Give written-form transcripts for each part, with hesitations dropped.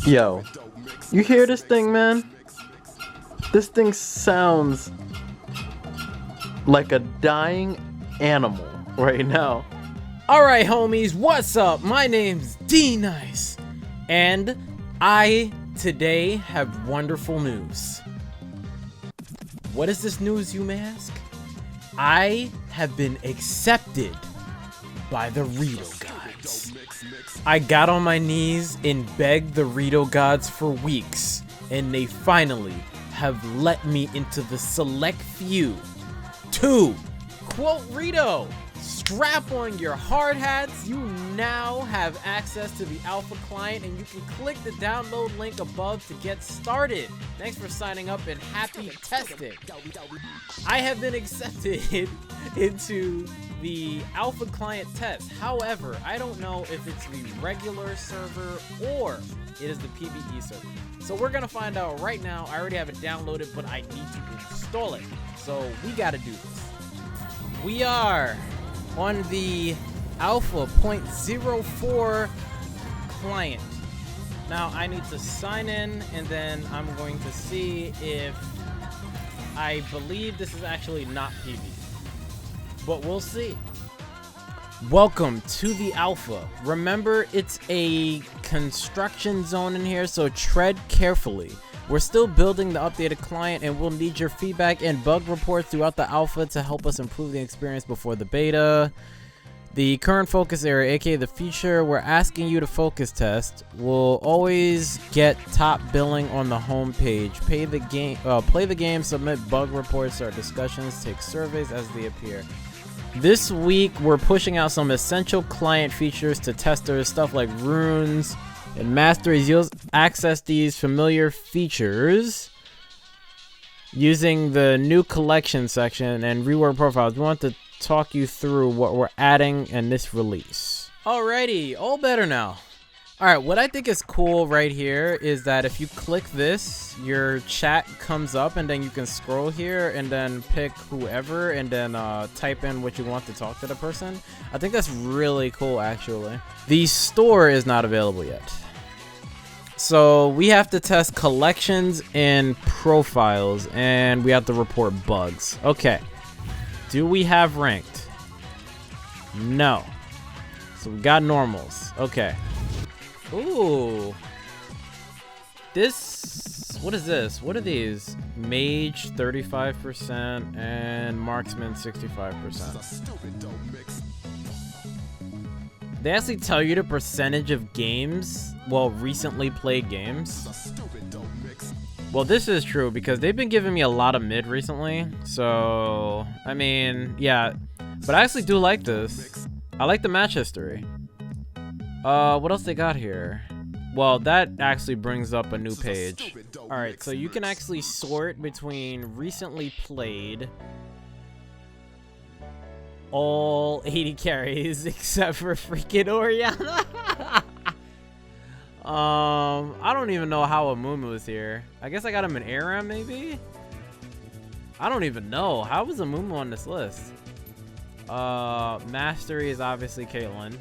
Yo, you hear this thing, man? This thing sounds like a dying animal right now. Alright homies, what's up? My name's D-Nice, and I today have wonderful news. What is this news, you may ask? I have been accepted by the Rito gods. I got on my knees and begged the Rito gods for weeks, and they finally have let me into the select few to quote Rito. Strap on your hard hats. You now have access to the alpha client, and you can click the download link above to get started. Thanks for signing up and happy testing. I have been accepted into the alpha client test. However, I don't know if it's the regular server or it is the PvE server. So we're gonna find out right now. I already have it downloaded, but I need to install it. So we gotta do this. We are on the alpha 0.04 client. Now I need to sign in, and then I'm going to see if I believe this is actually not PvE, but we'll see. Welcome to the alpha. Remember, it's a construction zone in here, so tread carefully. We're still building the updated client, and we'll need your feedback and bug reports throughout the alpha to help us improve the experience before the beta. The current focus area, aka the feature we're asking you to focus test, will always get top billing on the home page. Play the game, submit bug reports, start discussions, take surveys as they appear. This week, we're pushing out some essential client features to testers, stuff like runes and masteries. You'll access these familiar features using the new collection section and rework profiles. We want to talk you through what we're adding in this release. Alrighty, all better now. Alright, what I think is cool right here is that if you click this, your chat comes up, and then you can scroll here and then pick whoever and then type in what you want to talk to the person. I think that's really cool, actually. The store is not available yet. So we have to test collections and profiles, and we have to report bugs. Okay. Do we have ranked? No. So we got normals. Okay. Ooh. This, what is this? What are these? Mage 35% and marksman 65%. They actually tell you the percentage of games, well, recently played games. Well, this is true because they've been giving me a lot of mid recently. So, I mean, yeah. But I actually do like this. I like the match history. What else they got here? Well, that actually brings up a new page. Alright, so you can actually sort between recently played, all 80 carries except for freaking Oriana. I don't even know how Amumu is here. I guess I got him in ARAM, maybe? I don't even know. How was Amumu on this list? Mastery is obviously Caitlyn.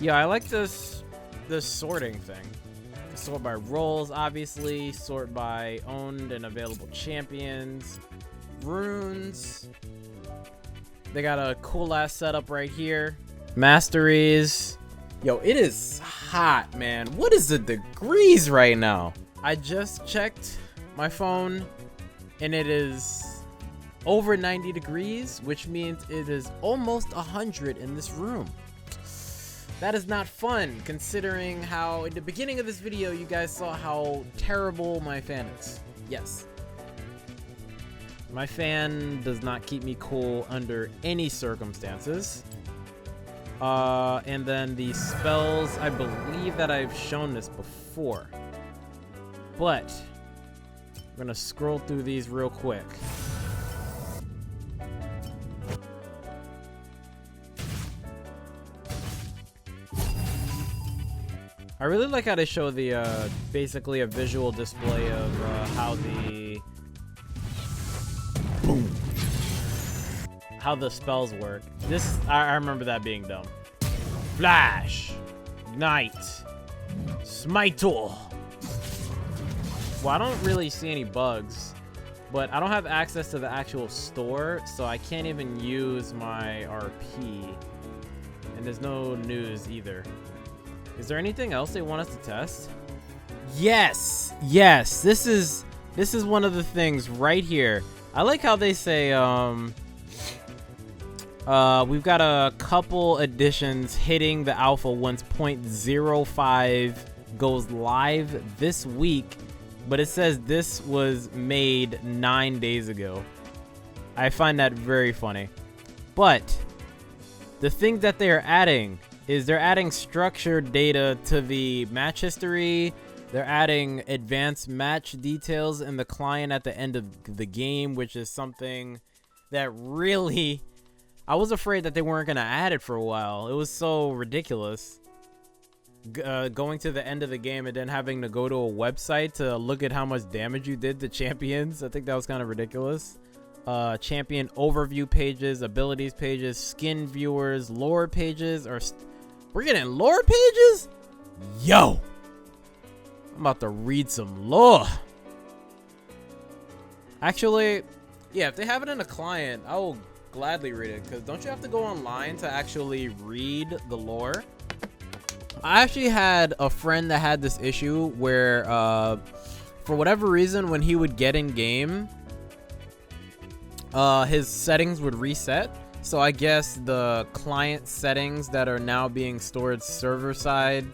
Yeah, I like this sorting thing. Sort by roles, obviously. Sort by owned and available champions. Runes. They got a cool ass setup right here. Masteries. Yo, it is hot, man. What is the degrees right now? I just checked my phone, and it is over 90 degrees, which means it is almost 100 in this room. That is not fun, considering how in the beginning of this video you guys saw how terrible my fan is. Yes. My fan does not keep me cool under any circumstances. And then the spells, I believe that I've shown this before. But I'm gonna scroll through these real quick. I really like how they show the basically a visual display of how the how the spells work. This, I remember that being dumb. Flash, Ignite, Smite. Well, I don't really see any bugs, but I don't have access to the actual store, so I can't even use my RP. And there's no news either. Is there anything else they want us to test? Yes, yes. This is one of the things right here. I like how they say we've got a couple additions hitting the alpha once 0.05 goes live this week, but it says this was made 9 days ago. I find that very funny. But the thing that they're adding is they're adding structured data to the match history. They're adding advanced match details in the client at the end of the game, which is something that really, I was afraid that they weren't going to add it for a while. It was so ridiculous. Going to the end of the game and then having to go to a website to look at how much damage you did to champions. I think that was kind of ridiculous. Champion overview pages, abilities pages, skin viewers, lore pages. We're getting lore pages? Yo! I'm about to read some lore. Actually, yeah, if they have it in a client, I will gladly read it. Because don't you have to go online to actually read the lore? I actually had a friend that had this issue where, for whatever reason, when he would get in game, his settings would reset. So I guess the client settings that are now being stored server side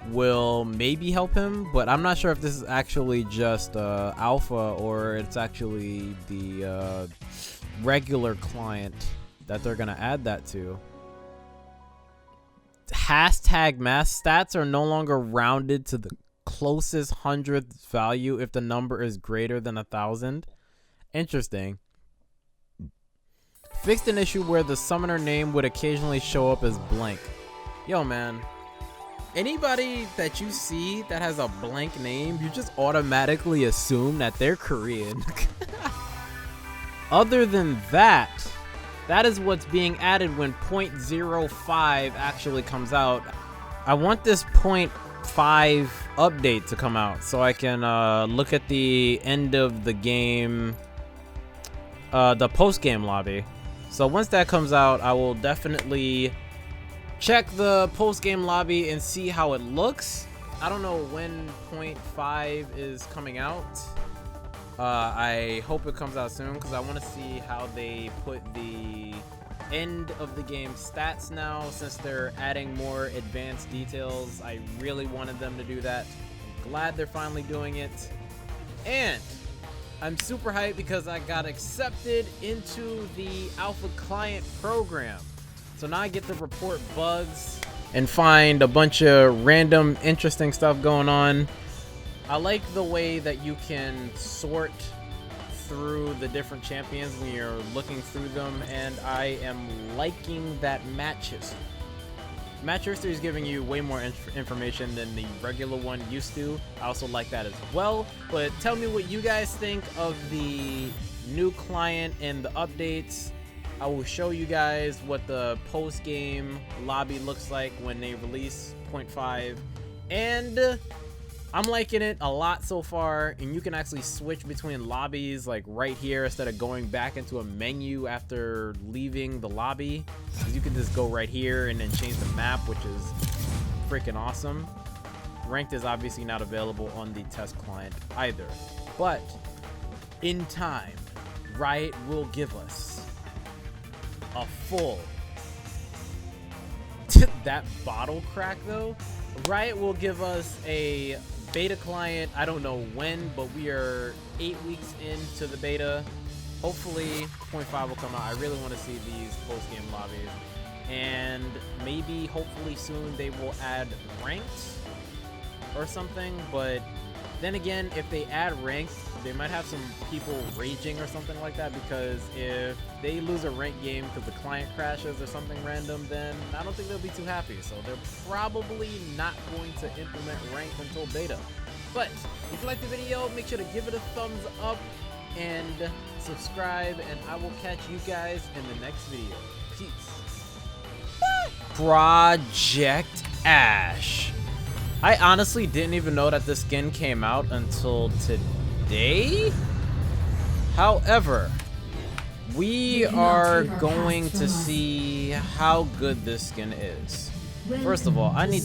will maybe help him, but I'm not sure if this is actually just alpha or it's actually the regular client that they're gonna add that to. Hashtag mass stats are no longer rounded to the closest hundredth value if the number is greater than 1,000. Interesting. Fixed an issue where the summoner name would occasionally show up as blank. Yo, man. Anybody that you see that has a blank name, you just automatically assume that they're Korean. Other than that, that is what's being added when 0.05 actually comes out. I want this 0.5 update to come out so I can look at the end of the game, the post-game lobby. So once that comes out, I will definitely check the post-game lobby and see how it looks. I don't know when 0.5 is coming out. I hope it comes out soon because I want to see how they put the end of the game stats now, since they're adding more advanced details. I really wanted them to do that. I'm glad they're finally doing it. And I'm super hyped because I got accepted into the alpha client program. So now I get to report bugs and find a bunch of random interesting stuff going on. I like the way that you can sort through the different champions when you're looking through them, and I am liking that match history. Match history is giving you way more information than the regular one used to. I also like that as well. But tell me what you guys think of the new client and the updates. I will show you guys what the post-game lobby looks like when they release 0.5. And I'm liking it a lot so far, and you can actually switch between lobbies like right here instead of going back into a menu after leaving the lobby. You can just go right here and then change the map, which is freaking awesome. Ranked is obviously not available on the test client either, but in time, Riot will give us a full that bottle crack though. Riot will give us a beta client. I don't know when, but we are 8 weeks into the beta. Hopefully 0.5 will come out. I really want to see these post-game lobbies, and maybe hopefully soon they will add ranked or something. But then again, if they add ranked, they might have some people raging or something like that, because if they lose a ranked game because the client crashes or something random, then I don't think they'll be too happy. So they're probably not going to implement ranked until beta. But if you liked the video, make sure to give it a thumbs up and subscribe, and I will catch you guys in the next video. Peace. Project Ashe. I honestly didn't even know that this skin came out until today. However, we are going to see how good this skin is. First of all, I need